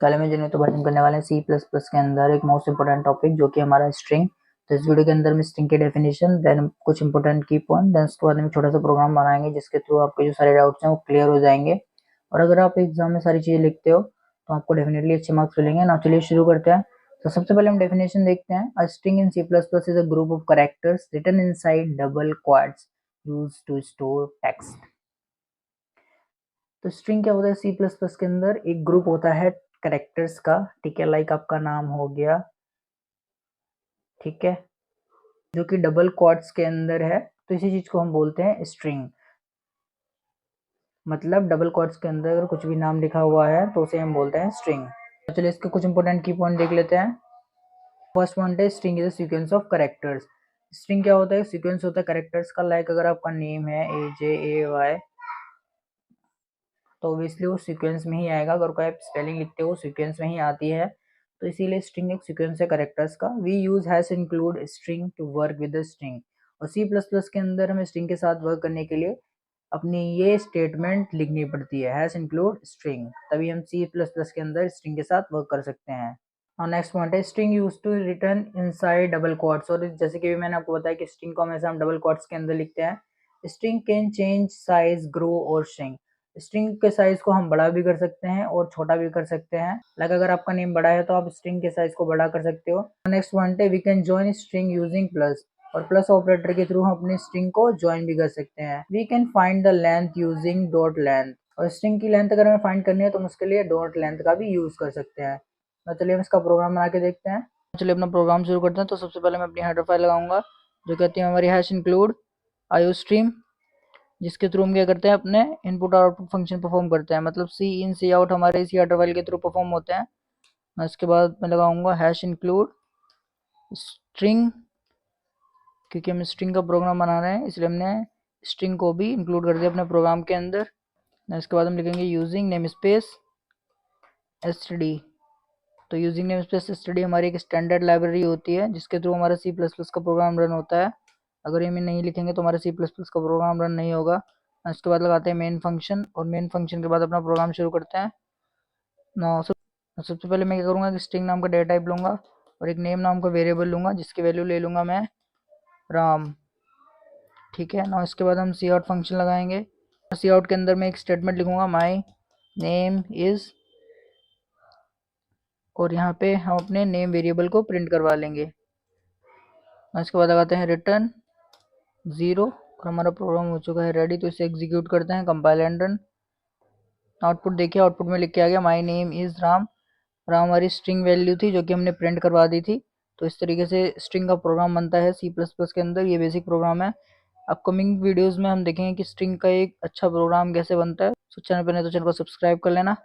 कल में जिन्हें तो हम करने वाले हैं सी प्लस प्लस के अंदर एक मोस्ट इंपोर्टेंट टॉपिक जो कि हमारा स्ट्रिंग। तो इस वीडियो के अंदर में स्ट्रिंग की डेफिनेशन, देन कुछ इंपोर्टेंट की पॉइंट, देन उसके बाद में छोटा सा प्रोग्राम बनाएंगे जिसके थ्रू आपके जो सारे डाउट्स हैं वो क्लियर हो जाएंगे। और अगर आप एग्जाम में सारी चीजें लिखते हो तो आपको डेफिनेटली अच्छे मार्क्स मिलेंगे ना। चलिए शुरू करते हैं। तो सबसे पहले हम डेफिनेशन देखते हैं। A string in C plus plus is a group of characters written inside double quotes used to store text. तो स्ट्रिंग क्या होता है सी प्लस प्लस के अंदर? एक ग्रुप होता है कैरेक्टर्स का, ठीक है, लाइक आपका नाम हो गया, ठीक है, जो कि डबल क्वाड्स के अंदर है। तो इसी चीज को हम बोलते हैं स्ट्रिंग। मतलब डबल क्वाड्स के अंदर अगर कुछ भी नाम लिखा हुआ है तो उसे हम बोलते हैं स्ट्रिंग। तो चलिए इसके कुछ इंपोर्टेंट की पॉइंट देख लेते हैं। फर्स्ट पॉइंट है string is a sequence of characters. String क्या होता है? सीक्वेंस होता है कैरेक्टर्स का। लाइक अगर आपका नेम है AJAY तो ऑब्वियसली वो सीक्वेंस में ही आएगा। अगर कोई आप स्पेलिंग लिखते हो सीक्वेंस में ही आती है, तो इसीलिए स्ट्रिंग एक सीक्वेंस है कैरेक्टर्स का। We use hash include string to work with the string. और सी प्लस प्लस के अंदर हमें स्ट्रिंग के साथ वर्क करने के लिए अपनी ये स्टेटमेंट लिखनी पड़ती है, हैश इंक्लूड स्ट्रिंग, तभी हम सी प्लस प्लस के अंदर स्ट्रिंग के साथ वर्क कर सकते हैं। और नेक्स्ट पॉइंट है string use to return inside double quotes. और जैसे कि मैंने आपको बताया कि स्ट्रिंग को हमेशा हम डबल क्वाड्स के अंदर लिखते हैं। String can change size, grow और श्रिंक। स्ट्रिंग के साइज को हम बड़ा भी कर सकते हैं और छोटा भी कर सकते हैं। लाइक अगर आपका नेम बड़ा है तो आप स्ट्रिंग के साइज को बड़ा कर सकते हो। नेक्स्ट पॉइंट है we can join string using plus. और प्लस ऑपरेटर के थ्रू हम अपनी स्ट्रिंग को ज्वाइन भी कर सकते हैं। We can find the length using dot length. और स्ट्रिंग की लेंथ अगर हमें फाइंड करनी है तो हम उसके लिए डॉट लेंथ का भी यूज कर सकते हैं। तो चलिए हम इसका प्रोग्राम बना के देखते हैं। चलिए अपना प्रोग्राम शुरू करते हैं। तो सबसे पहले मैं अपनी हेडर फाइल लगाऊंगा जो कहती है हमारी हैश इंक्लूड आईओ स्ट्रीम, जिसके थ्रू हम क्या करते हैं अपने इनपुट और आउटपुट फंक्शन परफॉर्म करते हैं। मतलब सी इन सी आउट हमारे इसी हेडर फाइल के थ्रू परफॉर्म होते हैं। उसके बाद मैं लगाऊंगा हैश इंक्लूड स्ट्रिंग, क्योंकि हम स्ट्रिंग का प्रोग्राम बना रहे हैं इसलिए हमने स्ट्रिंग को भी इंक्लूड कर दिया अपने प्रोग्राम के अंदर। इसके बाद हम लिखेंगे यूजिंग नेम स्पेस std। तो यूजिंग नेम स्पेस std हमारी एक स्टैंडर्ड लाइब्रेरी होती है जिसके थ्रू हमारा सी प्लस प्लस का प्रोग्राम रन होता है। अगर ये हम नहीं लिखेंगे तो हमारा सी प्लस प्लस का प्रोग्राम रन नहीं होगा। इसके बाद लगाते हैं मेन फंक्शन, और मेन फंक्शन के बाद अपना प्रोग्राम शुरू करते हैं। सबसे पहले मैं क्या करूँगा कि स्ट्रिंग नाम का डेटा टाइप लूँगा और एक नेम नाम का वेरिएबल लूँगा जिसकी वैल्यू ले लूँगा मैं राम, ठीक है ना। इसके बाद हम सी आउट फंक्शन लगाएंगे। सी आउट के अंदर मैं एक स्टेटमेंट लिखूँगा माई नेम इज़, और यहाँ पे हम अपने नेम वेरिएबल को प्रिंट करवा लेंगे। इसके बाद लगाते हैं रिटर्न 0 और हमारा प्रोग्राम हो चुका है रेडी। तो इसे एग्जीक्यूट करते हैं, कंपाइल एंड रन। आउटपुट देखिए, आउटपुट में लिख के आ गया my name is Ram. Ram हमारी स्ट्रिंग वैल्यू थी जो कि हमने प्रिंट करवा दी थी। तो इस तरीके से स्ट्रिंग का प्रोग्राम बनता है सी प्लस प्लस के अंदर। ये बेसिक प्रोग्राम है। अपकमिंग वीडियोस में हम देखेंगे कि स्ट्रिंग का एक अच्छा प्रोग्राम कैसे बनता है। तो चैनल पर नहीं तो चैनल को सब्सक्राइब कर लेना।